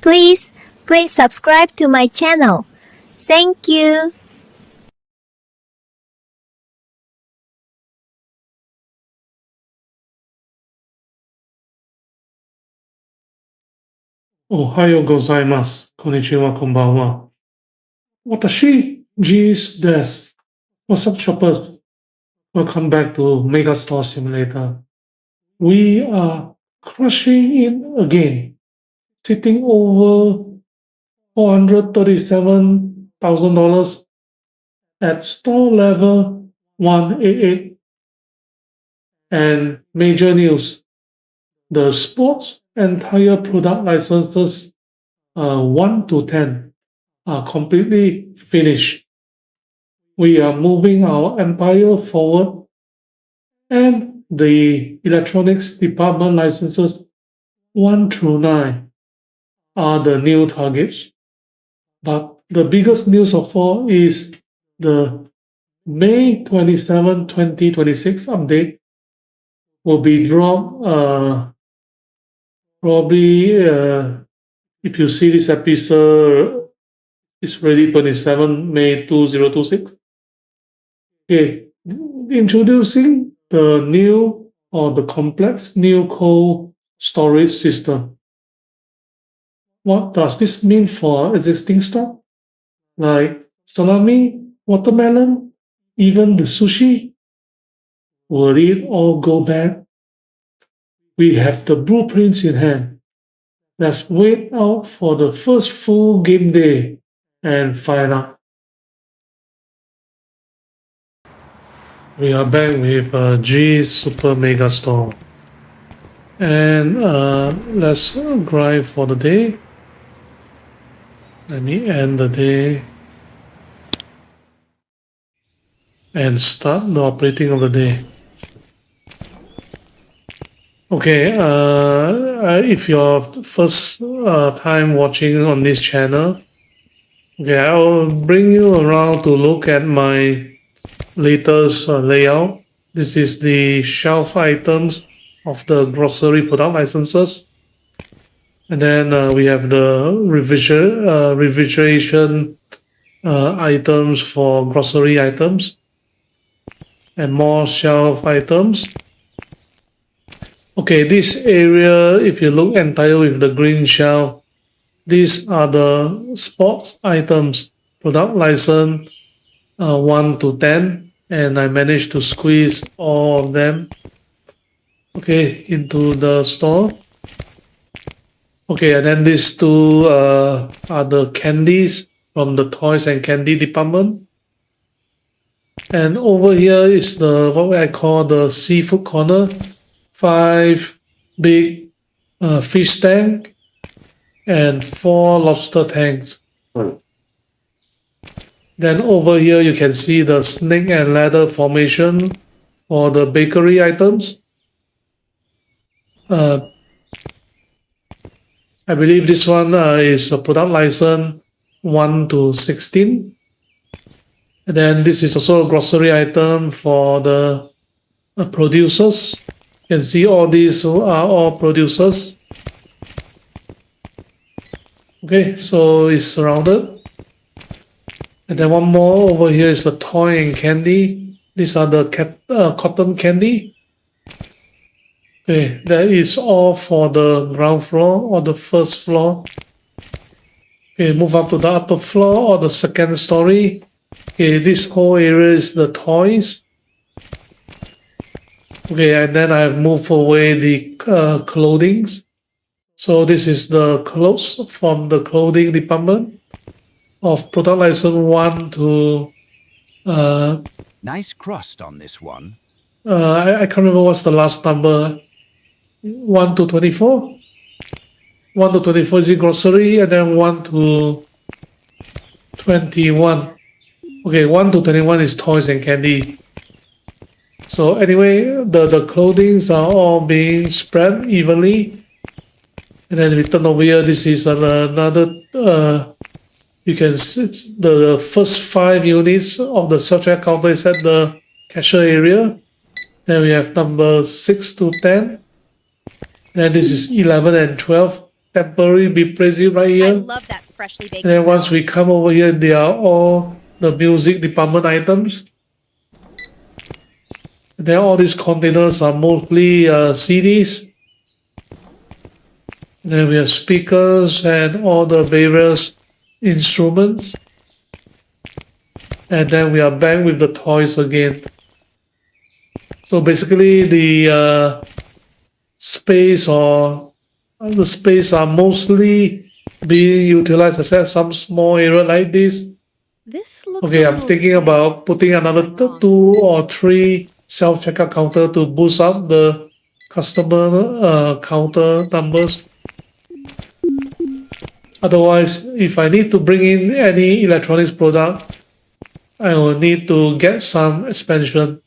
Please click subscribe to my channel. Thank you. Ohayo gozaimasu. Konnichiwa, konbanwa. Watashi, JEEYS desu. What's up, shoppers? Welcome back to Megastore Simulator. We are crushing it again, sitting over $437,000 at store level 188. And major news, the sports entire product licenses 1 to 10 are completely finished. We are moving our empire forward, and the electronics department licenses 1 through 9 are the new targets. But the biggest news of all is the May 27, 2026 update will be dropped probably if you see this episode, it's already 27 May 2026. Okay, introducing the new or the complex new cold storage system. What does this mean for existing stock? Like salami, watermelon, even the sushi? Will it all go bad? We have the blueprints in hand. Let's wait out for the first full game day and find out. We are back with JEEYS Super Mega Store. And let's grind for the day. Let me end the day and start the operating of the day. Okay, if you're first time watching on this channel, okay, I'll bring you around to look at my latest layout. This is the shelf items of the grocery product licenses. And then we have the refrigeration items for grocery items and more shelf items. Okay, this area, if you look entire with the green shelf, these are the sports items, product license 1 to 10, and I managed to squeeze all of them, okay, into the store. Okay, and then these two are the candies from the toys and candy department. And over here is the what I call the seafood corner. 5 big fish tank and 4 lobster tanks. Then over here you can see the snake and ladder formation for the bakery items. I believe this one is a product license 1 to 16. And then this is also a grocery item for the producers. You can see all these are all producers. Okay, so it's surrounded. And then one more over here is the toy and candy. These are the cotton candy. Okay, that is all for the ground floor or the first floor. Okay, move up to the upper floor or the second story. Okay, this whole area is the toys. Okay, and then I move away the clothings. So this is the clothes from the clothing department of product license 1 to nice crust on this one. I can't remember what's the last number. 1 to 24. 1 to 24 is the grocery, and then 1 to 21. Okay, 1 to 21 is toys and candy. So anyway, the clothings are all being spread evenly. And then we turn over here, this is another, you can see the first 5 units of the self-check counter is at the cashier area. Then we have number 6 to 10. And this is 11 and 12. temporarily be placed right I here. love that freshly baked And then smell. once we come over here, they are all the music department items. And then all these containers are mostly CDs. And then we have speakers and all the various instruments. And then we are back with the toys again. So basically the space are mostly being utilized as some small area like this. This looks Okay, a I'm little thinking stale. about putting another Am I wrong? 2 or 3 self-checkout counter to boost up the customer counter numbers. Otherwise, if I need to bring in any electronics product, I will need to get some expansion.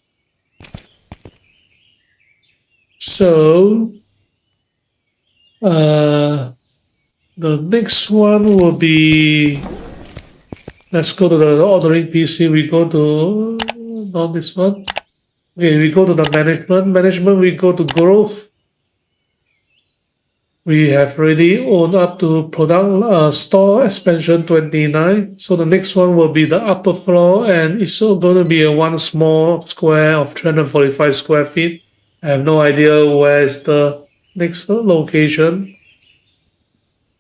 So, the next one will be, let's go to the ordering PC. We go to, not this one. Okay, we go to the management. Management, we go to growth. We have already owned up to product store expansion 29. So the next one will be the upper floor, and it's still going to be a one small square of 345 square feet. I have no idea where is the next location.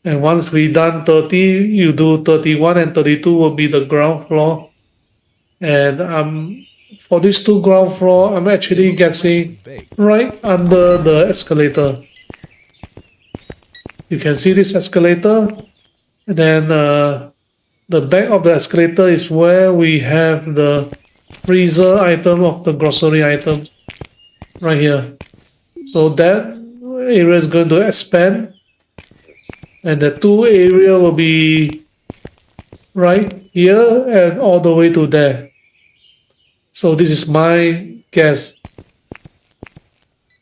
And once we done 30, you do 31 and 32 will be the ground floor. And for these 2 ground floor, I'm actually guessing right under the escalator. You can see this escalator. And then the back of the escalator is where we have the freezer item of the grocery item right here. So that area is going to expand. And the 2 area will be right here and all the way to there. So this is my guess.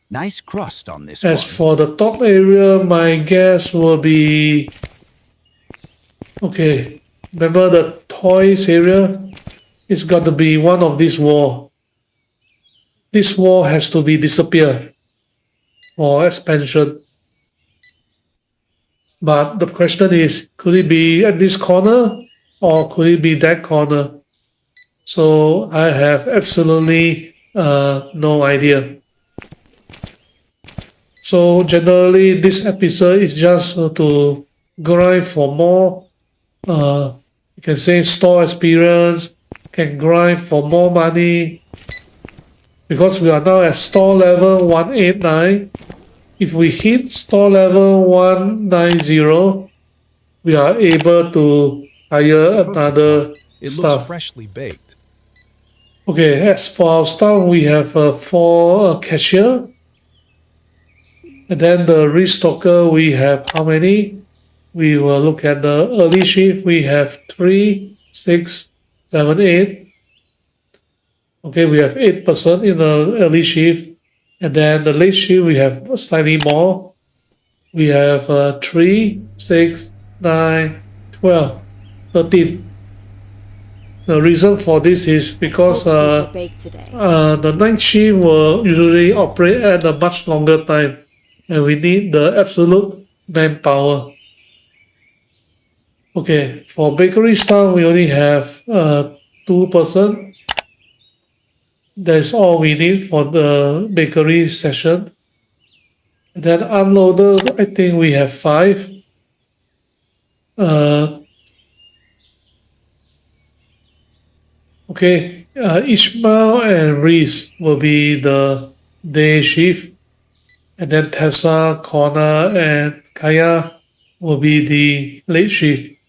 Nice crust on this As one. for the top area, my guess will be, okay, remember the toys area? It's got to be one of these wall. This wall has to be disappear for expansion. But the question is, could it be at this corner or could it be that corner? So I have absolutely no idea. So generally, this episode is just to grind for more, you can say store experience, can grind for more money. Because we are now at store level 189, if we hit store level 190, we are able to hire another It looks staff. freshly baked. Okay, as for our staff, we have 4 cashier. And then the restocker, we have how many? We will look at the early shift. We have 3, 6, 7, 8. Okay, we have 8 person in the early shift. And then the late shift, we have slightly more. We have 3, 6, 9, 12, 13. The reason for this is because the night shift will usually operate at a much longer time. And we need the absolute manpower. Okay, for bakery staff, we only have 2 person. That's all we need for the bakery session. And then unloader, I think we have 5. Okay, Ishmael and Reese will be the day shift. And then Tessa, Connor, and Kaya will be the late shift.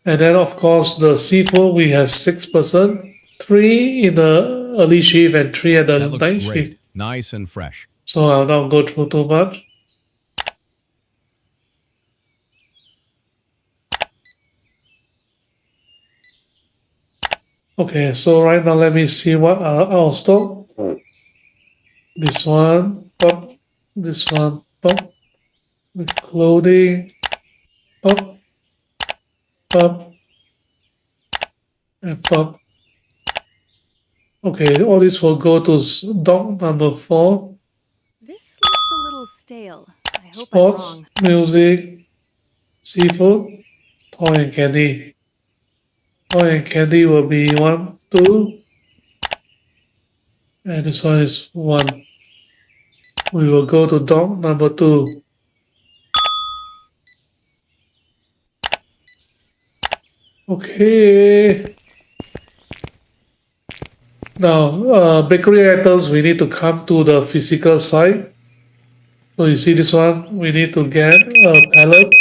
And then, of course, the seafood, we have 6 person, 3 in the early shift and 3 at the That looks night great. shift. Nice and fresh. So I'll not go through too much. Okay, so right now let me see what are our stock. This one, pop. This one, pop. The clothing, pop, pop, and pop. Okay, all this will go to dock number 4. This looks a little stale. I hope I'm sports, wrong. music, seafood, toy and candy. Toy and candy will be 1, 2, and this one is 1. We will go to dog number 2. Okay. Now, bakery items, we need to come to the physical side. So you see this one, we need to get a pallet.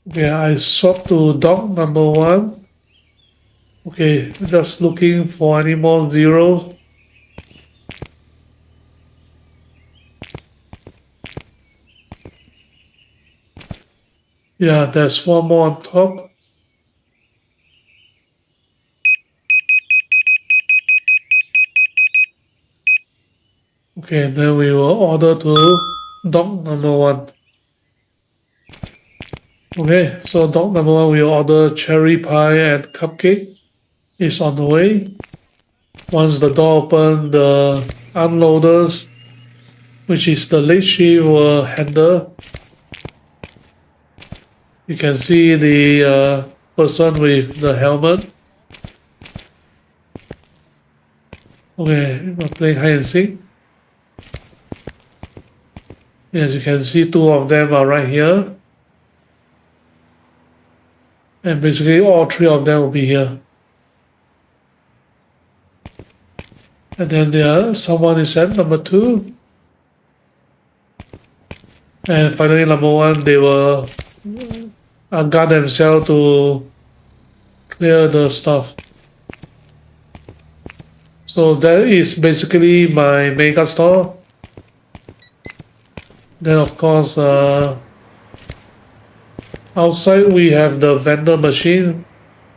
Okay, I swap to dog number 1. Okay, just looking for any more zeros. Yeah, there's one more on top. Okay, then we will order to dog number 1. Okay, so dog number 1, we will order cherry pie and cupcake. It's on the way. Once the door open, the unloaders, which is the late shift, will handle. You can see the person with the helmet. Okay, we're playing hide and seek. Yes, you can see 2 of them are right here. And basically all 3 of them will be here. And then there someone is at number 2. And finally number 1, they will guard themselves to clear the stuff. So that is basically my Megastore. Then of course, outside we have the vendor machine.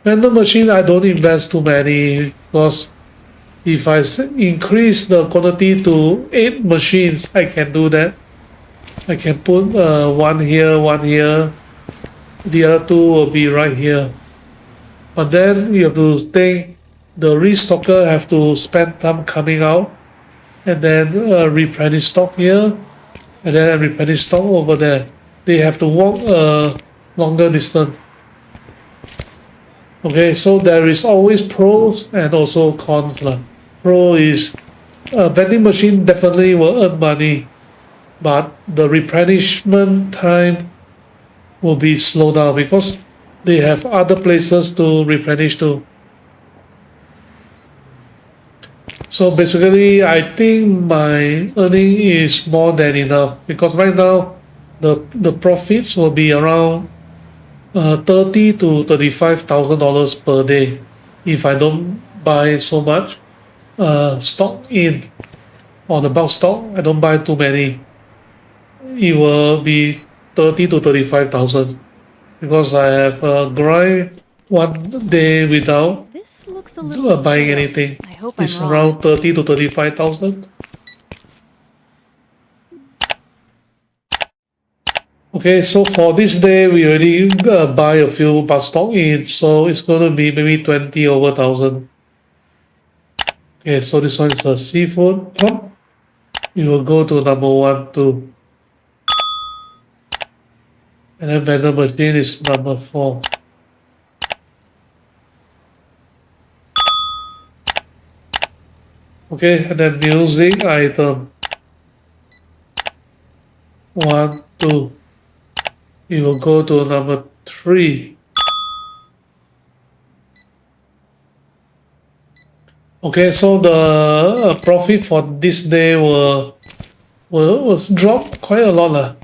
Vendor machine, I don't invest too many because if I increase the quantity to 8 machines, I can do that. I can put 1 here, 1 here. The other 2 will be right here. But then you have to think the restocker have to spend time coming out and then replenish stock here and then replenish stock over there. They have to walk a longer distance. Okay, so there is always pros and also cons. Pro is vending machine definitely will earn money, but the replenishment time will be slowed down because they have other places to replenish to. So basically, I think my earning is more than enough because right now the profits will be around $30,000 to $35,000 per day if I don't buy so much stock in on the bulk stock. I don't buy too many. It will be 30 to 35,000 because I have grind one day without This looks a little buying stale. anything. I hope I'm It's wrong. around 30 to 35,000. Okay, so for this day we already buy a few bulk stock in, so it's going to be maybe 20 over 1,000. Okay, so this one is a seafood plum. We will go to number 1, 2. And then vendor machine is number 4. Okay, and then music item 1, 2. We will go to number 3. Okay, so the profit for this day will drop quite a lot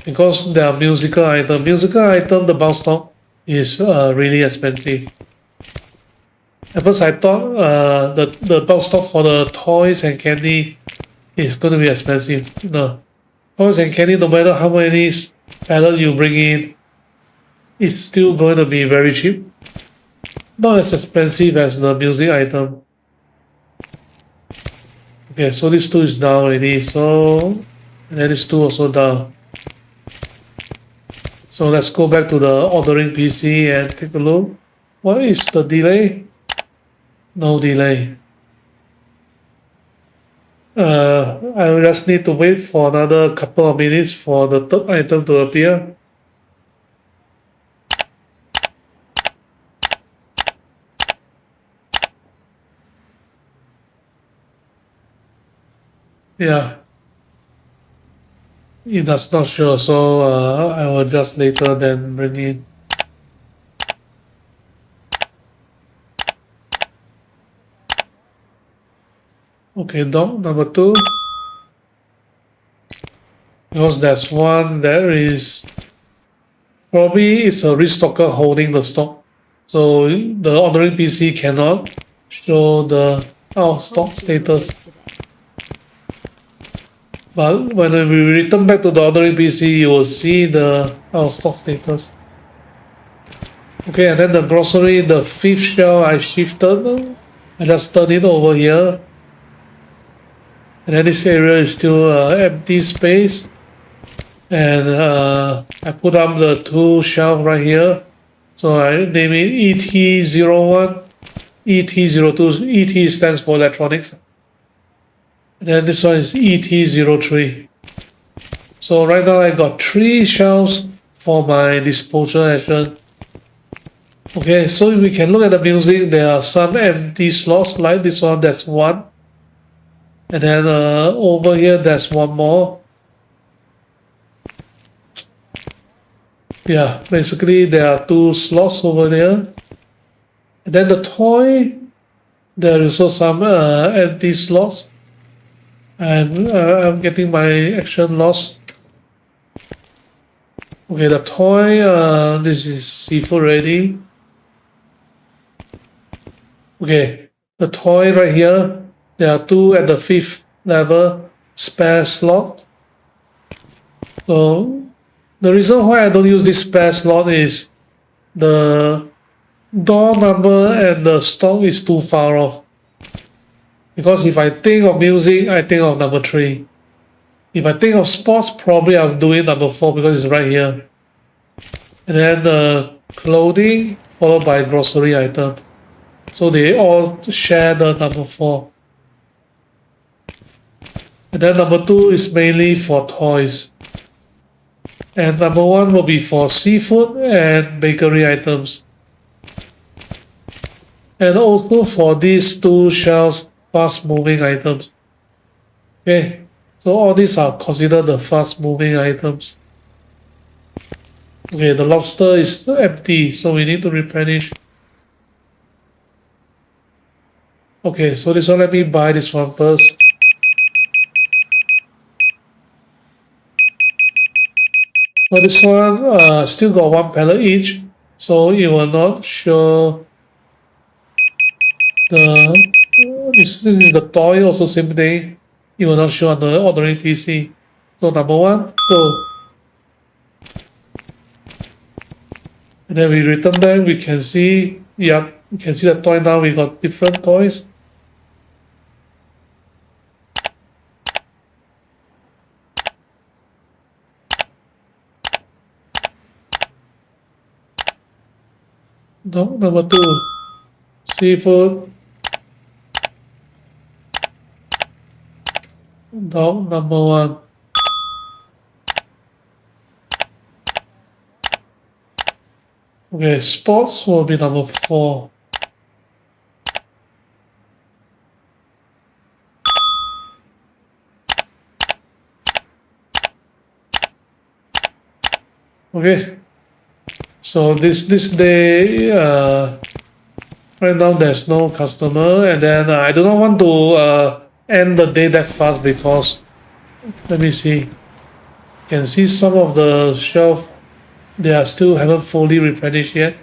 because there are musical item. Musical item, the bulk stock is really expensive. At first I thought the bulk stock for the toys and candy is going to be expensive. No, toys and candy, no matter how many pallet you bring in, it's still going to be very cheap. Not as expensive as the music item. Okay, so this 2 is down already. So, and then this 2 also down. So let's go back to the ordering PC and take a look. What is the delay? No delay. I just need to wait for another couple of minutes for the third item to appear. Yeah, it does not show, so I will just later then bring in. Okay, dog number 2. Because there's one there is probably it's a restocker holding the stock. So the ordering PC cannot show the out of stock status. But when we return back to the ordering PC, you will see the out of stock status. Okay, and then the grocery, the 5th shelf I shifted. I just turned it over here. And then this area is still empty space. And I put up the 2 shelf right here. So I name it ET01, ET02. ET stands for electronics. And then this one is ET03. So right now I got 3 shelves for my disposal action. Okay, so we can look at the music. There are some empty slots like this one. That's 1. And then over here there's 1 more. Yeah, basically there are 2 slots over there. And then the toy, there is also some empty slots. And I'm getting my action lost. Okay, the toy, this is seafood ready. Okay, the toy right here, there are 2 at the 5th level spare slot. So the reason why I don't use this spare slot is the door number and the stock is too far off. Because if I think of music, I think of number 3. If I think of sports, probably I'm doing number 4 because it's right here. And then clothing followed by grocery item. So they all share the number 4. And then number 2 is mainly for toys. And number 1 will be for seafood and bakery items. And also for these 2 shelves, fast moving items. Okay, so all these are considered the fast moving items. Okay, the lobster is empty, so we need to replenish. Okay, so this one, let me buy this one first. So this one still got 1 pallet each, so it will not show this is the toy, also same thing. It will not show on the ordering PC. So number 1, go. And then we return back, we can see, yep, you can see the toy now, we got different toys. Dog number 2, seafood. Dog number 1. Okay, sports will be number 4. Okay, so this day right now there's no customer, and then I do not want to end the day that fast because let me see, you can see some of the shelf they are still haven't fully replenished yet.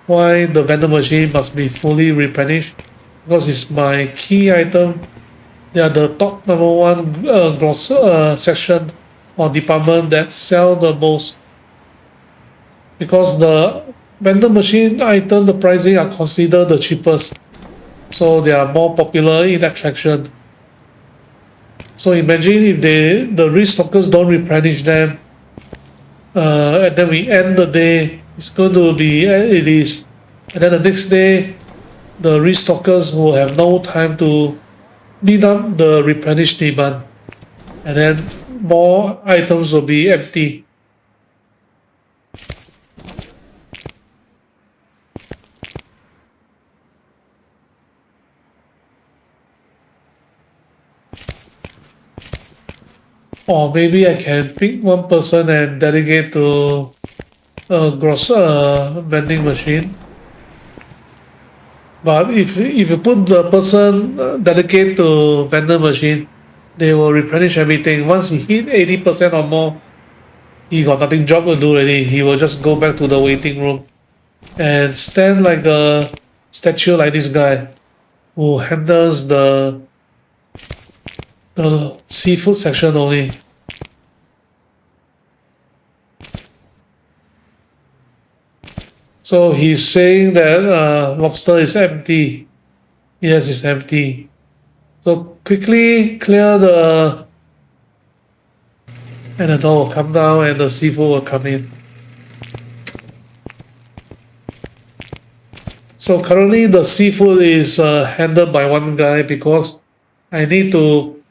Why the vending machine must be fully replenished? Because it's my key item. They are the top number 1 gross section or department that sell the most. Because the vending machine item, the pricing are considered the cheapest. So they are more popular in attraction. So imagine if the restockers don't replenish them, and then we end the day, it's going to be it is. And then the next day, the restockers will have no time to meet up the replenished demand, and then more items will be empty. Or maybe I can pick one person and delegate to a vending machine. But if you put the person delegate to vendor machine, they will replenish everything. Once he hit 80% or more, he got nothing job to do already. He will just go back to the waiting room and stand like a statue like this guy who handles the seafood section only. So he's saying that lobster is empty. Yes, it's empty. So quickly clear and the door will come down and the seafood will come in. So currently the seafood is handled by one guy because I need to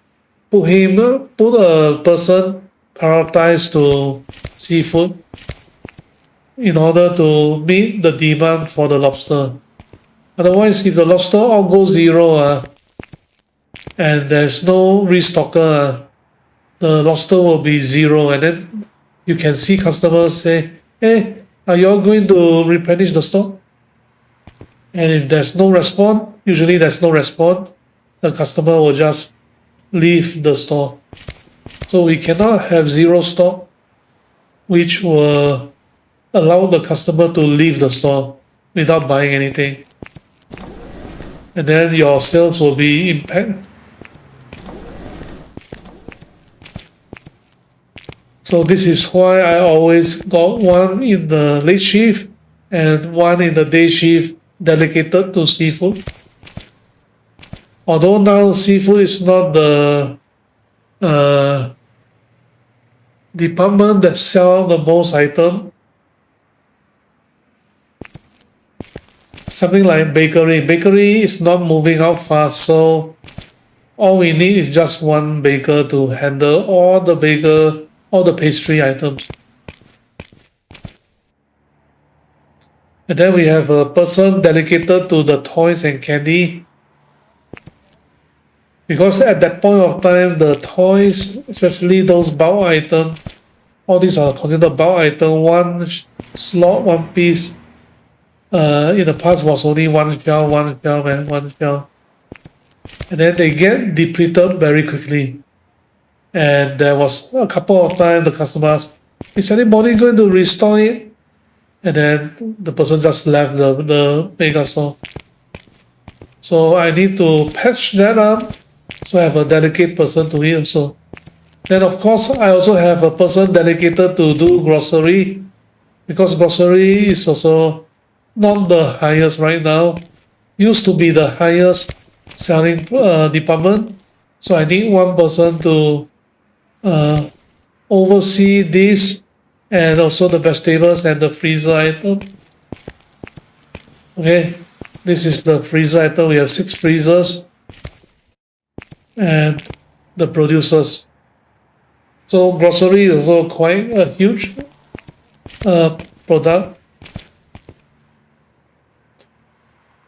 put a person prioritized to seafood in order to meet the demand for the lobster. Otherwise, if the lobster all goes zero and there's no restocker, the lobster will be zero, and then you can see customers say, "Hey, are you all going to replenish the stock?" And if there's no response, usually there's no response, the customer will just leave the store. So we cannot have zero stock, which will allow the customer to leave the store without buying anything. And then your sales will be impacted. So this is why I always got one in the late shift and one in the day shift dedicated to seafood. Although now seafood is not the department that sell the most item, something like bakery. Bakery is not moving out fast, so all we need is just one baker to handle all the pastry items. And then we have a person dedicated to the toys and candy. Because at that point of time, the toys, especially those bulk items, all these are considered bulk item. One slot, one piece. In the past was only one shell, and one shell. And then they get depleted very quickly. And there was a couple of times the customers, is anybody going to restore it? And then the person just left the Megastore. So I need to patch that up. So I have a dedicated person to it also. Then of course I also have a person dedicated to do grocery, because grocery is also not the highest right now. Used to be the highest selling department. So I need one person to oversee this and also the vegetables and the freezer item. Okay, this is the freezer item. We have 6 freezers and the producers. So grocery is also quite a huge product.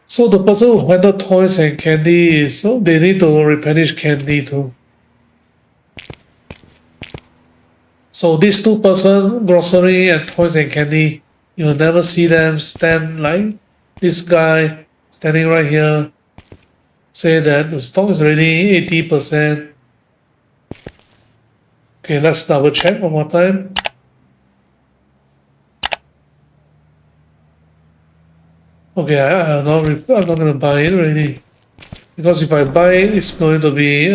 So the person who handle toys and candy, so they need to replenish candy too. So these 2 person, grocery and toys and candy, you'll never see them stand like this guy standing right here, say that the stock is already 80%. Okay, let's double check one more time. Okay, I'm not going to buy it already, because if I buy it, it's going to be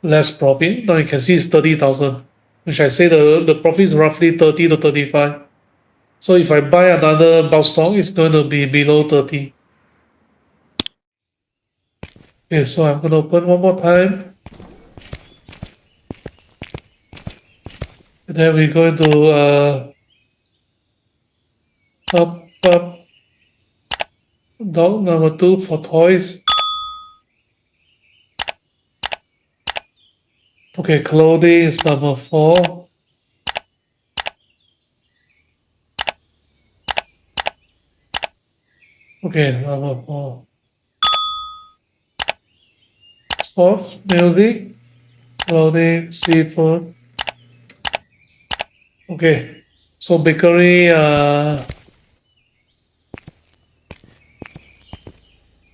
less profit. Now you can see it's 30,000, which I say the profit is roughly 30 to 35. So if I buy another bulk stock, it's going to be below 30. Okay, so I'm going to open one more time. And then we're going to up dog number 2 for toys. Okay, clothing is number 4. Okay, number 4. Sports, music, clothing, seafood. Okay, so bakery,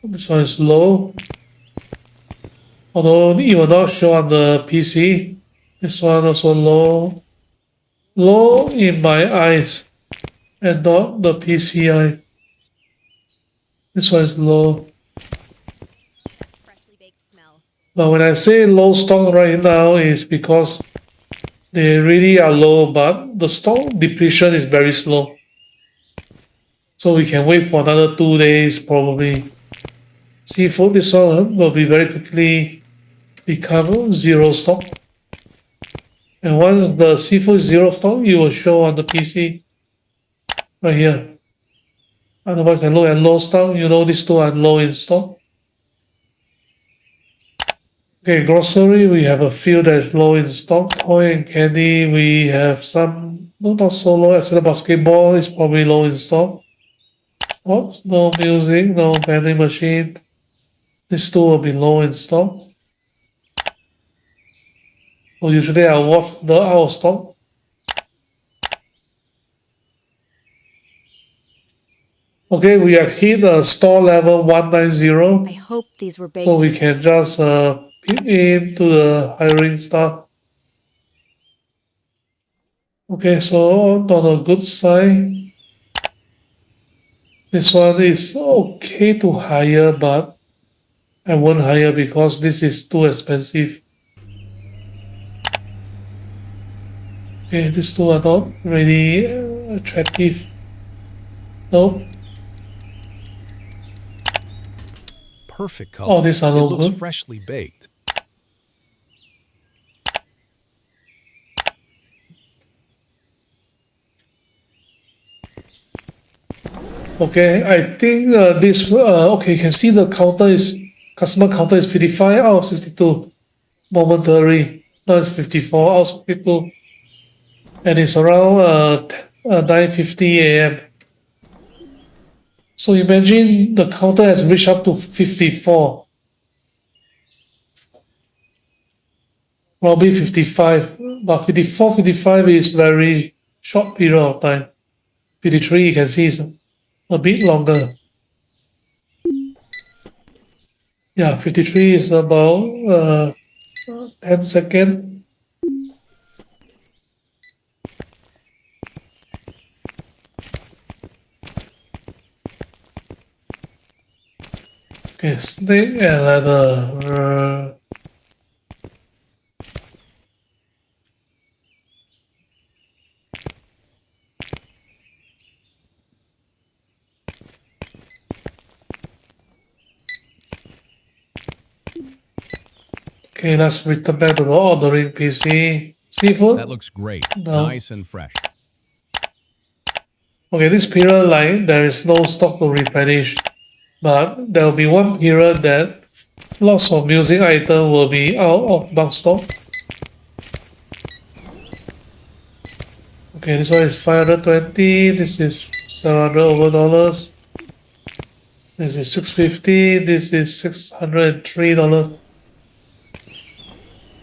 this one is low. Although it will not show on the PC. This one also low. Low in my eyes and not the PCI. This one is low. But when I say low stock right now is because they really are low, but the stock depletion is very slow. So we can wait for another 2 days probably. Seafood, this one will be very quickly become zero stock. And once the seafood is zero stock, you will show on the PC right here. Otherwise, I look at low stock, you know these two are low in stock. Okay, grocery, we have a few that is low in stock. Toy and candy, we have some, not so low. As the basketball is probably low in stock. Oops, no music, no vending machine. These two will be low in stock. So usually I watch the out of stock. Okay, we have hit store level 190. I hope these were baked. So we can just pick into the hiring stuff. Okay, so not a good sign. This one is okay to hire, but I won't hire because this is too expensive. Okay, these two are not really attractive. Nope. Perfect color. Oh, these are It no looks good. freshly baked. Okay, I think this, okay, you can see the counter is, customer counter is 55 out of 62 momentary. Now it's 54 out of 62. And it's around 9:50 a.m. So imagine the counter has reached up to 54. Probably 55. But 54, 55 is very short period of time. 53 you can see is a bit longer. Yeah, 53 is about 10 seconds. Okay, snake and leather. Okay, let's return back to the ordering PC. Seafood? That looks great. No. Nice and fresh. Okay, this period line, there is no stock to replenish. But there will be one period that lots of music items will be out of bulk stock. Okay, this one is 520, this is 700 over dollars. This is 650, this is $603. You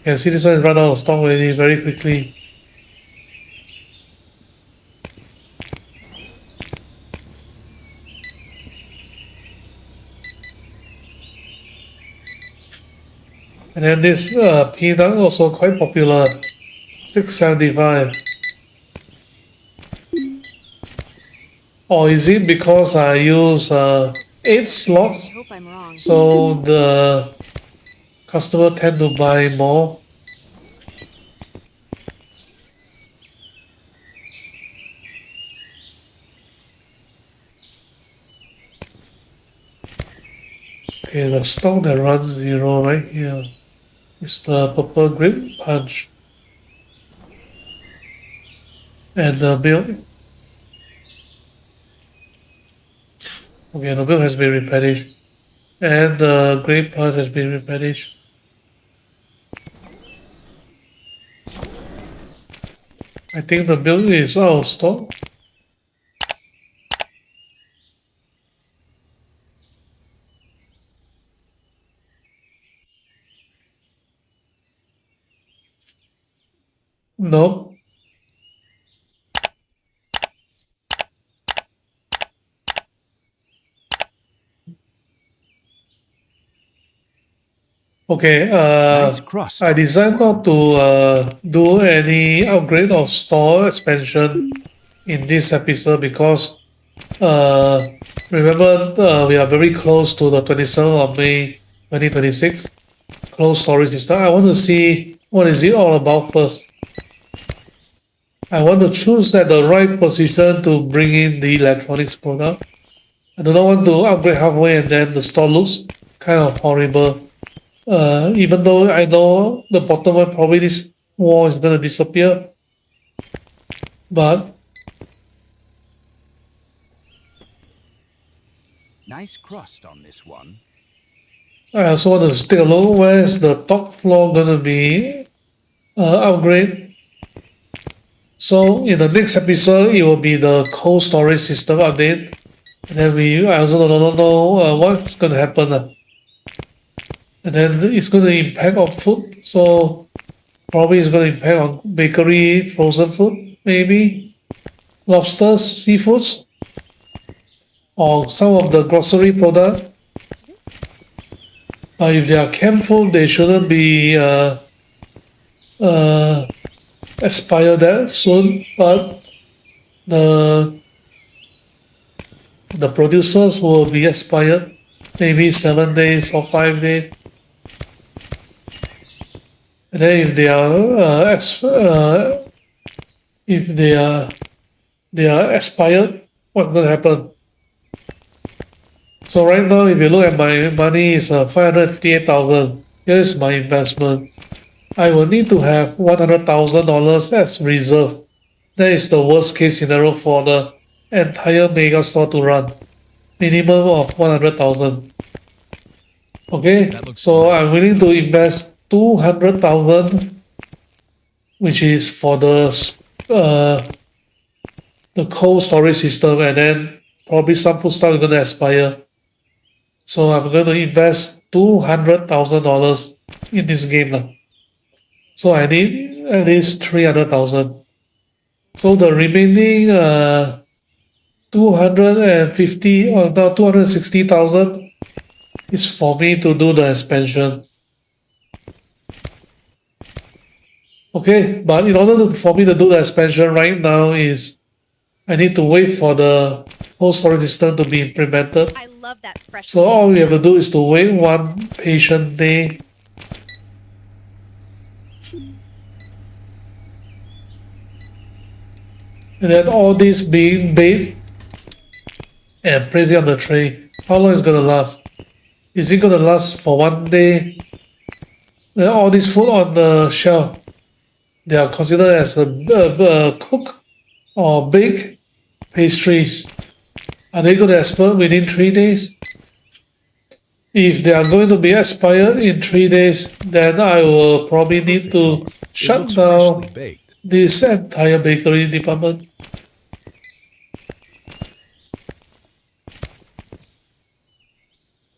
can see this one is run out of stock already very quickly. And then this peanut also quite popular, 675. Or is it because I use 8 slots, I hope I'm wrong. so the customer tend to buy more? Okay, the stock that runs zero right here is the purple grape punch. And the milk. Okay, the milk has been replenished. And the grape punch has been replenished. I think the milk is out of stock. No. Okay, Nice crust I on this decided one. not to do any upgrade or store expansion in this episode because remember we are very close to the 27th of May 2026 closed storage system. I want to see what is it all about first. I want to choose at the right position to bring in the electronics product. I do not want to upgrade halfway and then the store looks kind of horrible. Even though I know the bottom one probably this wall is gonna disappear, but Nice crust on this one. I also want to take a look where is the top floor gonna be upgrade. So in the next episode, it will be the cold storage system update. And then I also don't know what's gonna happen. And then it's gonna impact on food. So probably it's gonna impact on bakery, frozen food, maybe lobsters, seafoods, or some of the grocery product. If they are canned food, they shouldn't be expired that soon. But the producers will be expired maybe 7 days or 5 days. And then if they are expired, what's gonna happen? So right now, if you look at my money, is 558,000. Here is my investment. I will need to have $100,000 as reserve. That is the worst case scenario for the entire Megastore to run. Minimum of 100,000. Okay, so I'm willing to invest 200,000, which is for the cold storage system, and then probably some food stuff is gonna expire. So I'm going to invest $200,000 in this game. So I need at least 300,000. So the remaining 250 or now 260,000 is for me to do the expansion. Okay, but in order for me to do the expansion right now is I need to wait for the whole storage system to be implemented. I love that fresh. So all we have to do is to wait one patient day. And then all this being baked and placed on the tray. How long is it gonna last? Is it gonna last for one day? Then all this food on the shelf, they are considered as a cook or bake pastries. Are they going to expire within 3 days? If they are going to be expired in 3 days, then I will probably need to It shut looks down freshly baked. this entire bakery department.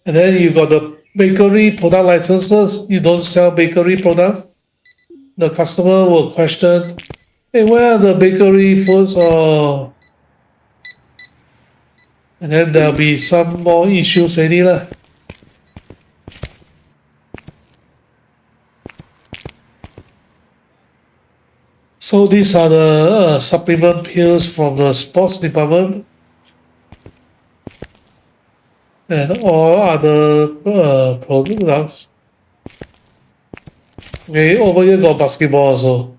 And then you got the bakery product licenses. You don't sell bakery products. The customer will question, hey, where are the bakery foods? Or and then there'll be some more issues already. So these are the supplement pills from the sports department and all other products. Okay, over here got basketball also.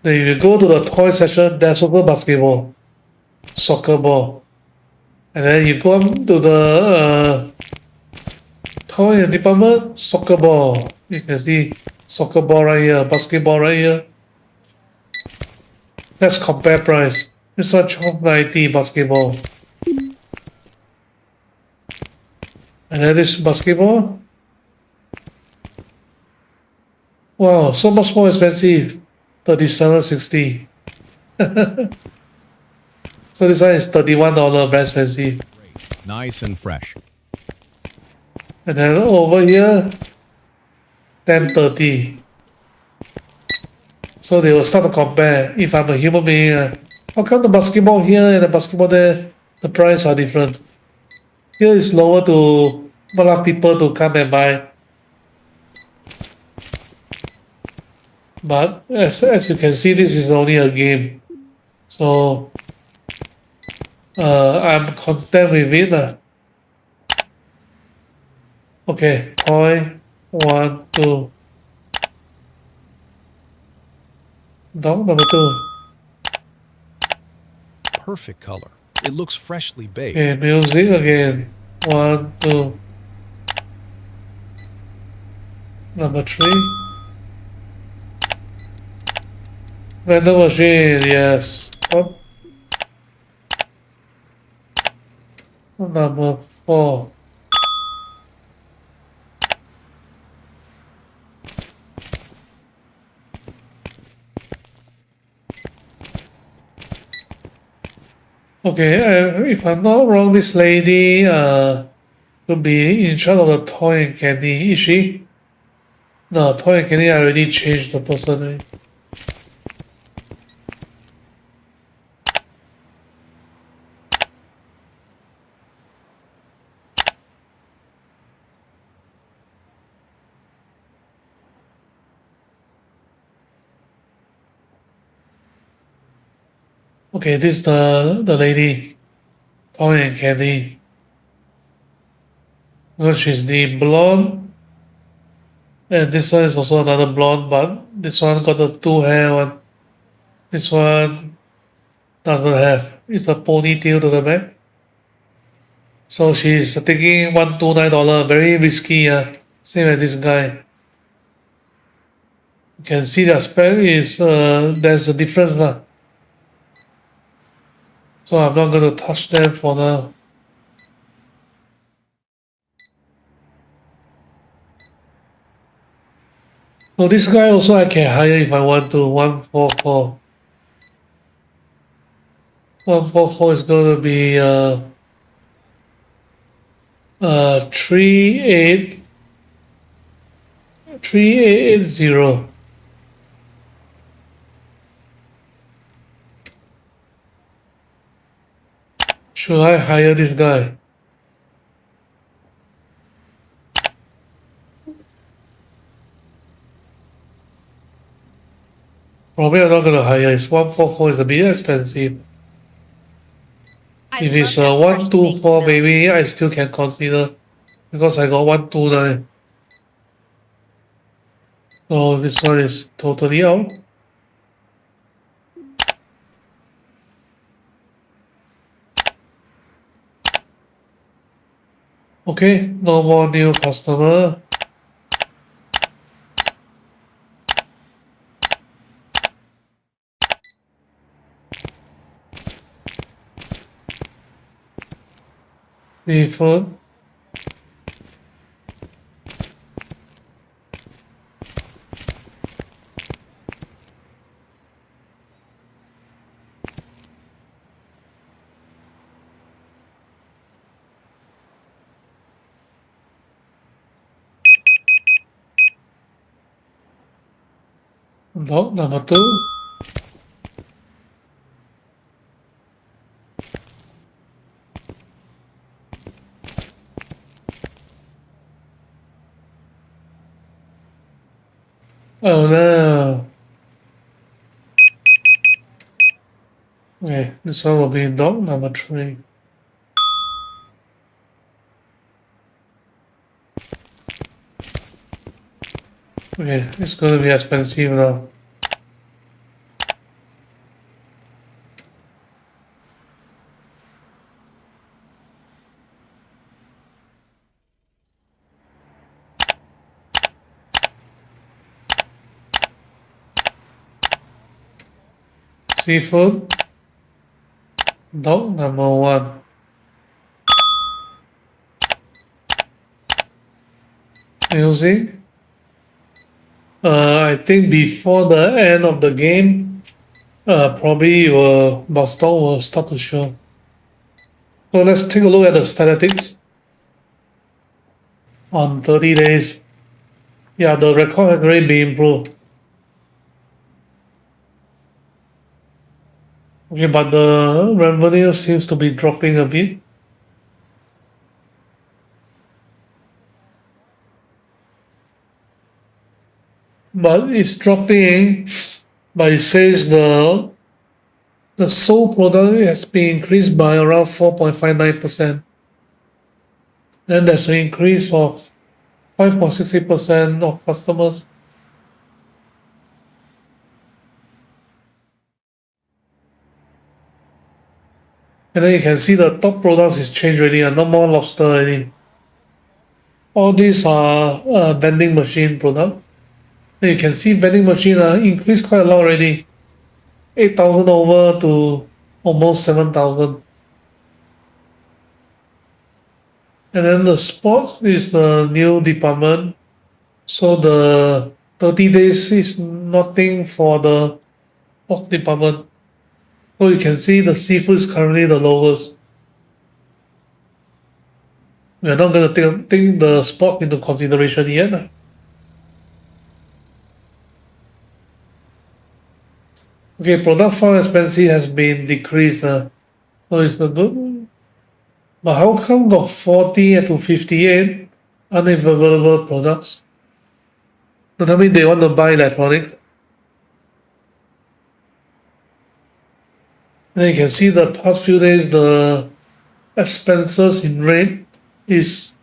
Then if you go to the toy section, there's also basketball, soccer ball. And then you go up to the toy department, soccer ball. You can see soccer ball right here, basketball right here. Let's compare price. This one $12.90 basketball. And then this basketball. Wow, so much more expensive. $37.60. So this one is $31, very expensive. Nice and fresh. And then over here, $10.30. So they will start to compare. If I'm a human being, how come the basketball here and the basketball there, the price are different? Here is lower to allow people to come and buy. But as you can see, this is only a game. So I'm content with it. Okay, point 1, 2. Dog number 2. Perfect color. It looks freshly baked. Okay, music again. 1, 2. Number 3. Random machine, yes. What? Number 4. Okay, if I'm not wrong, this lady could be in charge of the toy and candy. Is she? No, toy and candy I already changed the person name. Okay, this is the lady, toy and candy. Well, she's the blonde. And this one is also another blonde, but this one got the 2 hair one. This one doesn't have. It's a ponytail to the back. So she's taking $129, very risky, same as this guy. You can see the spec is there's a difference lah. So I'm not gonna touch them for now. So this guy also I can hire if I want to. 144. 144 is gonna be 3880. Should I hire this guy? Probably I'm not gonna hire. It's 144 is a bit expensive. I If love it's that fresh baked 124, milk. maybe I still can consider because I got 129. So this one is totally out. Okay, no more new customer. Seafood. Dog number 2. Oh no. Okay, this one will be dog number 3. Okay, it's gonna be expensive now. Seafood. Dog number 1. Music. I think before the end of the game, probably Boston will start to show. So let's take a look at the statistics on 30 days. Yeah, the record has already been improved. Okay, but the revenue seems to be dropping a bit. But it's dropping, but it says the sold product has been increased by around 4.59%. Then there's an increase of 5.60% of customers. And then you can see the top products is changed already, no more lobster already. All these are vending machine product. Then you can see vending machine increased quite a lot already. 8,000 over to almost 7,000. And then the sports is the new department. So the 30 days is nothing for the sports department. So you can see the seafood is currently the lowest. We're not going to take the sport into consideration yet. Okay, product farm expenses has been decreased. So it's not good. But how come got 40 to 58 unavailable products? So that means they want to buy electronic. And you can see the past few days the expenses in rate is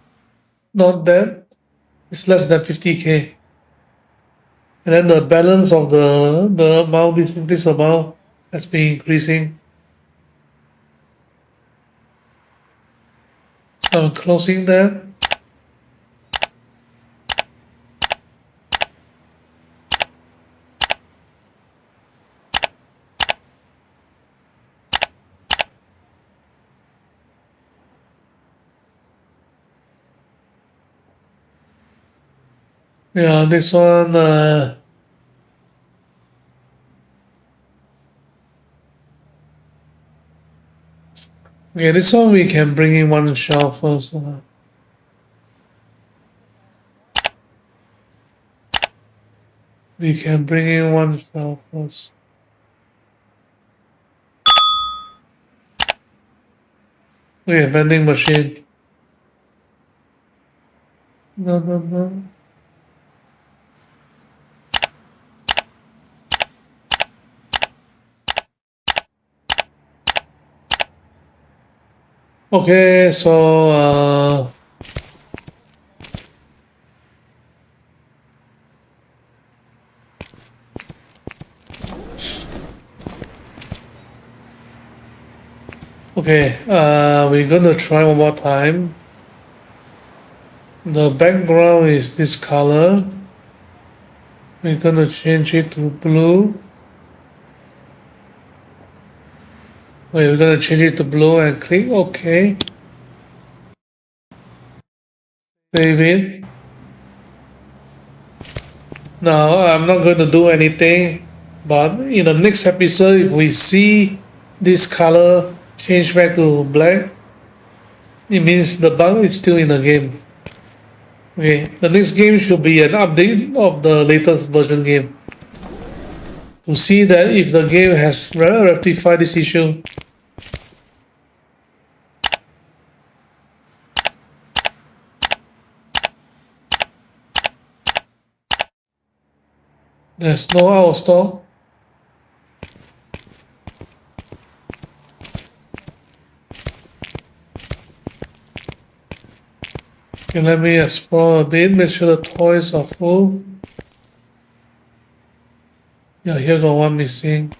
not that. It's less than 50K. And then the balance of the amount, this amount has been increasing. So I'm closing that. Yeah, this one, okay, this one we can bring in one shelf first. We can bring in one shelf first. Okay, vending machine. No, no, no. Okay, so okay, we're gonna try one more time. The background is this color. We're gonna change it to blue. Wait, we're gonna change it to blue and click OK. Save it. Now, I'm not going to do anything, but in the next episode, if we see this color change back to black, it means the bug is still in the game. Okay, the next game should be an update of the latest version game to see that if the game has rectified this issue. There's no out of stock. Okay, let me explore a bit, make sure the toys are full. Yeah, here got one missing.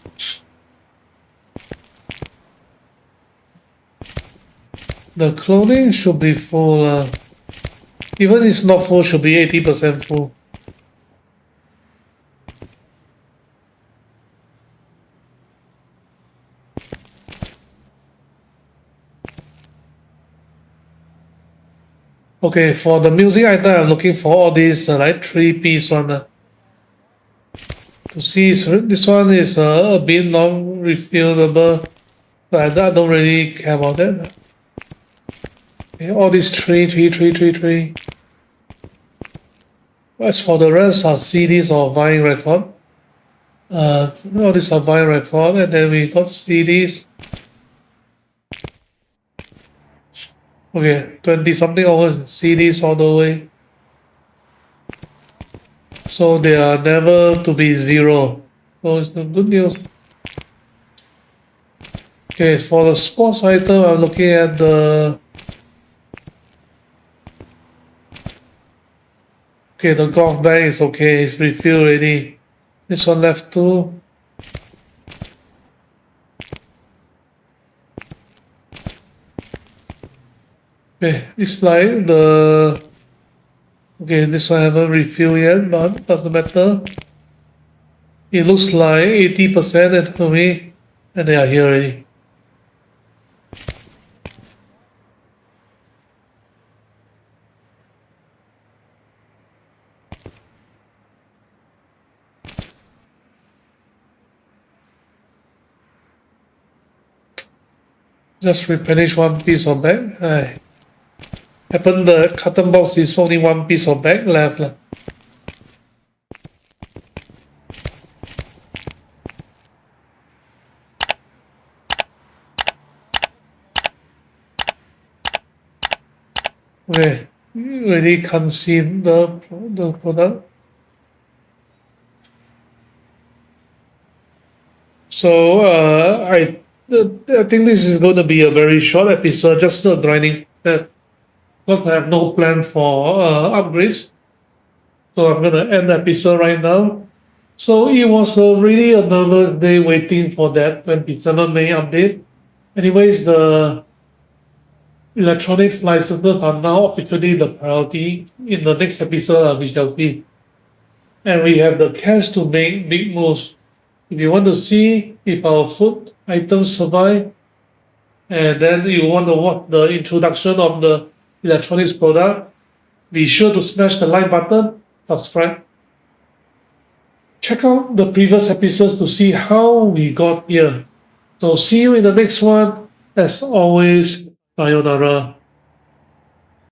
The clothing should be full. Even if it's not full, should be 80% full. Okay, for the music item, I'm looking for all these like 3-piece one. to see this one is a bit long refillable, but I don't really care about that. Okay, all these three. As for the rest are CDs or vinyl record. All these are vinyl record, and then we got CDs. Okay, 20 something hours CDs all the way. So they are never to be zero. So it's the good news. Okay, for the sports item, I'm looking at the. Okay, the golf bag is okay, it's refilled already. This one left too. Okay, it's like the. Okay, this one I haven't refilled yet, but doesn't matter. It looks like 80% to me, and they are here already. Just replenish one piece of bag. Aye. Happen the carton box is only one piece of bag left. Okay, you really can't see the product. So I think this is going to be a very short episode, just the grinding test. Because I have no plan for upgrades. So I'm gonna end the episode right now. So it was really another day waiting for that 27 May update. Anyways, the electronics licenses are now officially the priority. In the next episode, we shall see. And we have the cash to make big moves. If you want to see if our food items survive, and then you want to watch the introduction of the electronics product, be sure to smash the like button, subscribe. Check out the previous episodes to see how we got here. So see you in the next one. As always, sayonara.